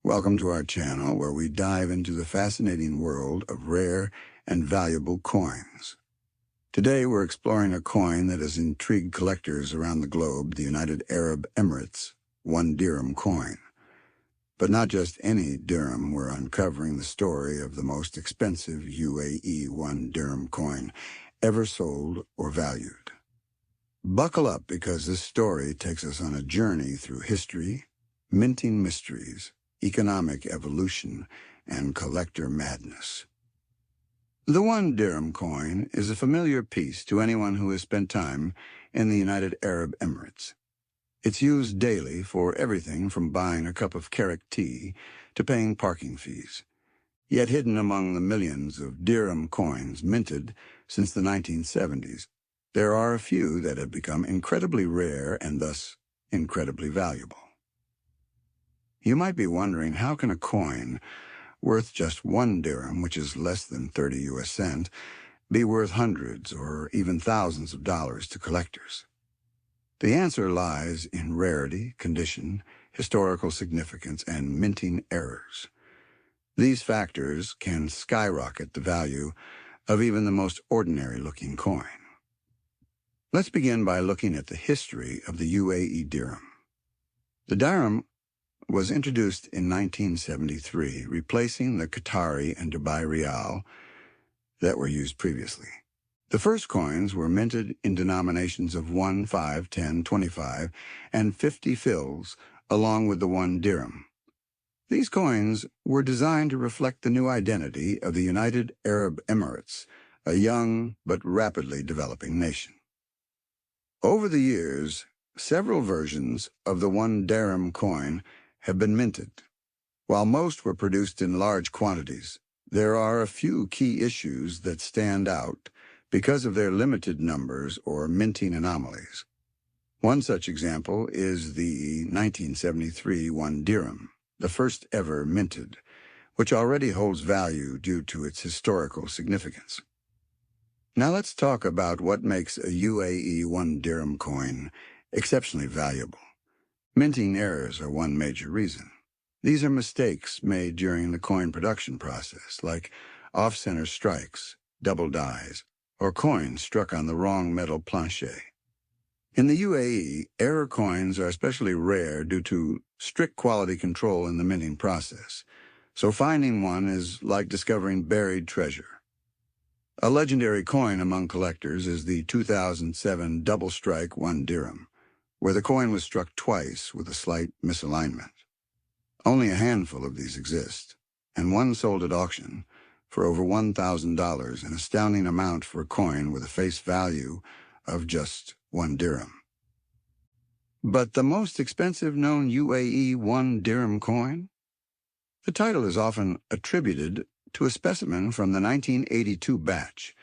Welcome to our channel where we dive into the fascinating world of rare and valuable coins. Today we're exploring a coin that has intrigued collectors around the globe, the United Arab Emirates 1 dirham coin. But not just any dirham, we're uncovering the story of the most expensive UAE 1 dirham coin ever sold or valued. Buckle up because this story takes us on a journey through history, minting mysteries, economic evolution, and collector madness. The 1 dirham coin is a familiar piece to anyone who has spent time in the United Arab Emirates. It's used daily for everything from buying a cup of carrot tea to paying parking fees. Yet hidden among the millions of dirham coins minted since the 1970s, there are a few that have become incredibly rare and thus incredibly valuable. You might be wondering, how can a coin worth just 1 dirham, which is less than 30 US cents, be worth hundreds or even thousands of dollars to collectors? The answer lies in rarity, condition, historical significance, and minting errors. These factors can skyrocket the value of even the most ordinary-looking coin. Let's begin by looking at the history of the UAE dirham. The dirham was introduced in 1973, replacing the Qatari and Dubai Rial that were used previously. The first coins were minted in denominations of 1, 5, 10, 25, and 50 fils, along with the 1 dirham. These coins were designed to reflect the new identity of the United Arab Emirates, a young but rapidly developing nation. Over the years, several versions of the 1 dirham coin have been minted. While most were produced in large quantities, there are a few key issues that stand out because of their limited numbers or minting anomalies. One such example is the 1973 1 dirham, the first ever minted, which already holds value due to its historical significance. Now let's talk about what makes a UAE 1 dirham coin exceptionally valuable. Minting errors are one major reason. These are mistakes made during the coin production process, like off-center strikes, double dies, or coins struck on the wrong metal planche. In the UAE, error coins are especially rare due to strict quality control in the minting process, so finding one is like discovering buried treasure. A legendary coin among collectors is the 2007 double strike 1 dirham, where the coin was struck twice with a slight misalignment. Only a handful of these exist, and one sold at auction for over $1,000, an astounding amount for a coin with a face value of just 1 dirham. But the most expensive known UAE 1 dirham coin? The title is often attributed to a specimen from the 1982 batch,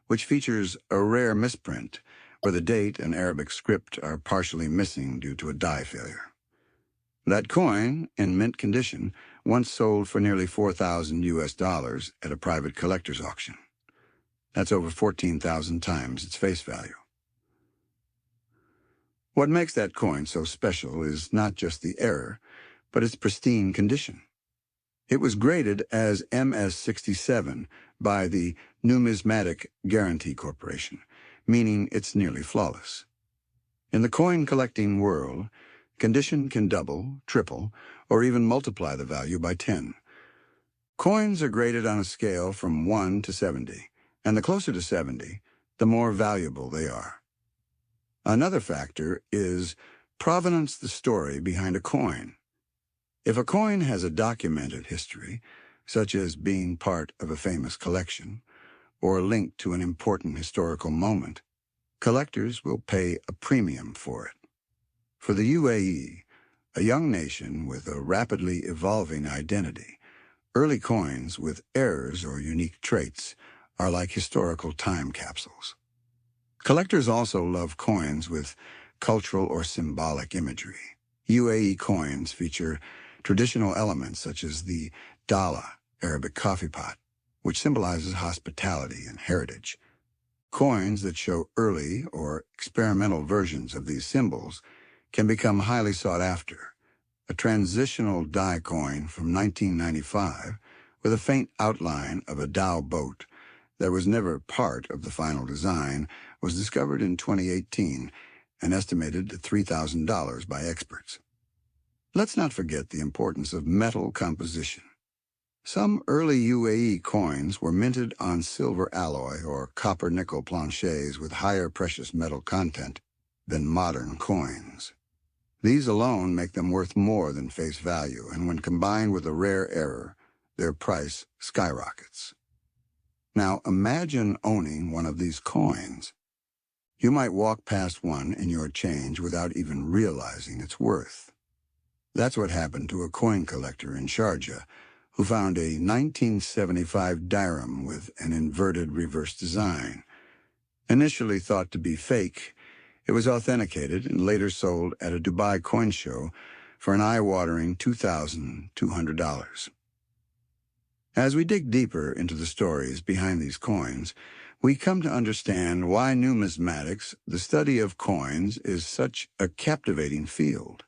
which features a rare misprint where the date and Arabic script are partially missing due to a die failure. That coin, in mint condition, once sold for nearly $4,000 at a private collector's auction. That's over 14,000 times its face value. What makes that coin so special is not just the error, but its pristine condition. It was graded as MS67 by the Numismatic Guarantee Corporation, meaning it's nearly flawless. In the coin-collecting world, condition can double, triple, or even multiply the value by 10. Coins are graded on a scale from 1 to 70, and the closer to 70, the more valuable they are. Another factor is provenance, the story behind a coin. If a coin has a documented history, such as being part of a famous collection, or linked to an important historical moment, collectors will pay a premium for it. For the UAE, a young nation with a rapidly evolving identity, early coins with errors or unique traits are like historical time capsules. Collectors also love coins with cultural or symbolic imagery. UAE coins feature traditional elements such as the dala, Arabic coffee pot, which symbolizes hospitality and heritage. Coins that show early or experimental versions of these symbols can become highly sought after, a transitional die coin from 1995 with a faint outline of a dhow boat that was never part of the final design, was discovered in 2018 and estimated at $3,000 by experts. Let's not forget the importance of metal composition. Some early UAE coins were minted on silver alloy or copper-nickel planchets with higher precious metal content than modern coins. These alone make them worth more than face value, and when combined with a rare error, their price skyrockets. Now imagine owning one of these coins. You might walk past one in your change without even realizing its worth. That's what happened to a coin collector in Sharjah who found a 1975 dirham with an inverted reverse design. Initially thought to be fake, it was authenticated and later sold at a Dubai coin show for an eye-watering $2,200. As we dig deeper into the stories behind these coins, we come to understand why numismatics, the study of coins, is such a captivating field.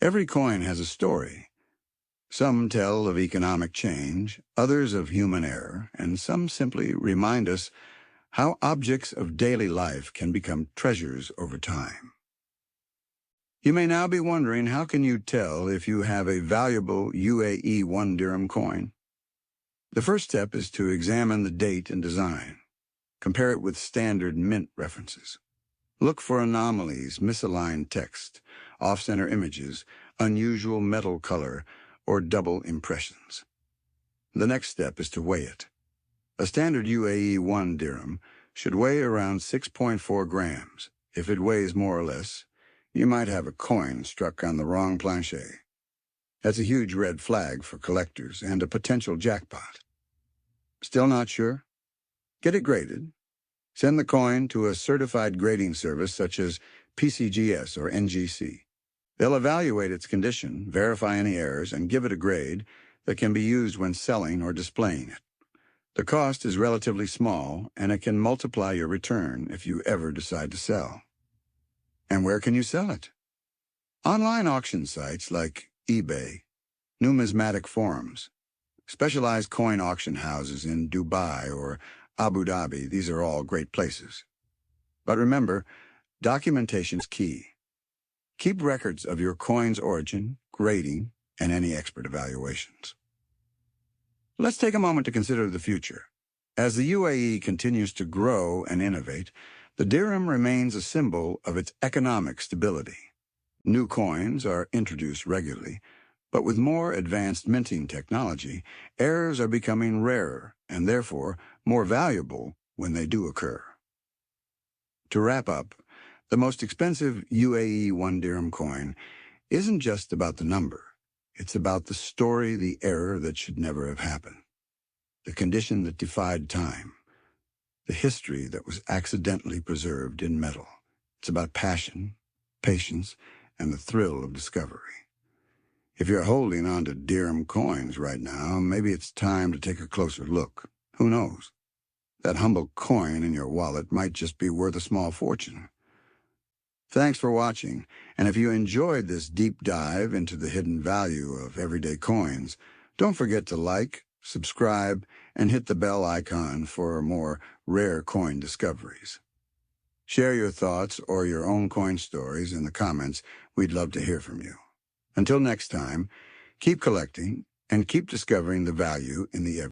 Every coin has a story. Some tell of economic change, others of human error, and some simply remind us how objects of daily life can become treasures over time. You may now be wondering, how can you tell if you have a valuable UAE 1 dirham coin? The first step is to examine the date and design. Compare it with standard mint references. Look for anomalies, misaligned text, off-center images, unusual metal color, or double impressions. The next step is to weigh it. A standard UAE 1 dirham should weigh around 6.4 grams. If it weighs more or less, you might have a coin struck on the wrong planchet. That's a huge red flag for collectors and a potential jackpot. Still not sure? Get it graded. Send the coin to a certified grading service such as PCGS or NGC. They'll evaluate its condition, verify any errors, and give it a grade that can be used when selling or displaying it. The cost is relatively small, and it can multiply your return if you ever decide to sell. And where can you sell it? Online auction sites like eBay, numismatic forums, specialized coin auction houses in Dubai or Abu Dhabi, these are all great places. But remember, documentation's key. Keep records of your coin's origin, grading, and any expert evaluations. Let's take a moment to consider the future. As the UAE continues to grow and innovate, the dirham remains a symbol of its economic stability. New coins are introduced regularly, but with more advanced minting technology, errors are becoming rarer and therefore more valuable when they do occur. To wrap up, the most expensive UAE 1 dirham coin isn't just about the number. It's about the story, the error that should never have happened, the condition that defied time, the history that was accidentally preserved in metal. It's about passion, patience, and the thrill of discovery. If you're holding on to dirham coins right now, maybe it's time to take a closer look. Who knows? That humble coin in your wallet might just be worth a small fortune. Thanks for watching, and if you enjoyed this deep dive into the hidden value of everyday coins, don't forget to like, subscribe, and hit the bell icon for more rare coin discoveries. Share your thoughts or your own coin stories in the comments. We'd love to hear from you. Until next time, keep collecting and keep discovering the value in the everyday.